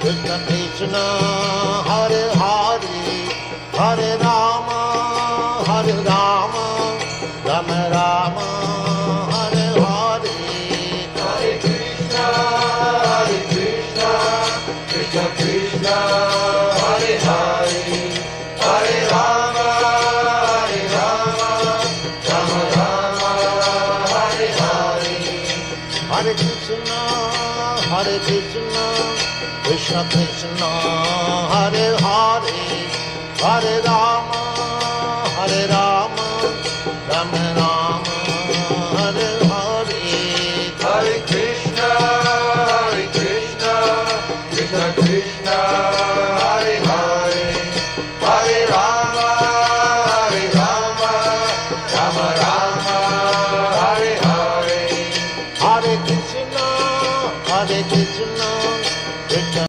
Krishna Krishna, Hare Hare, Hare Rama, Rama Rama, Hare Hare. Hare Krishna, Krishna Krishna, Hare Hare, Hare Rama, Rama Rama, Hare Hare. Hare Krishna, Krishna Krishna, Hare Hare, Hare Rama, Rama Rama, Hare Hare. Hare Krishna, Krishna Krishna,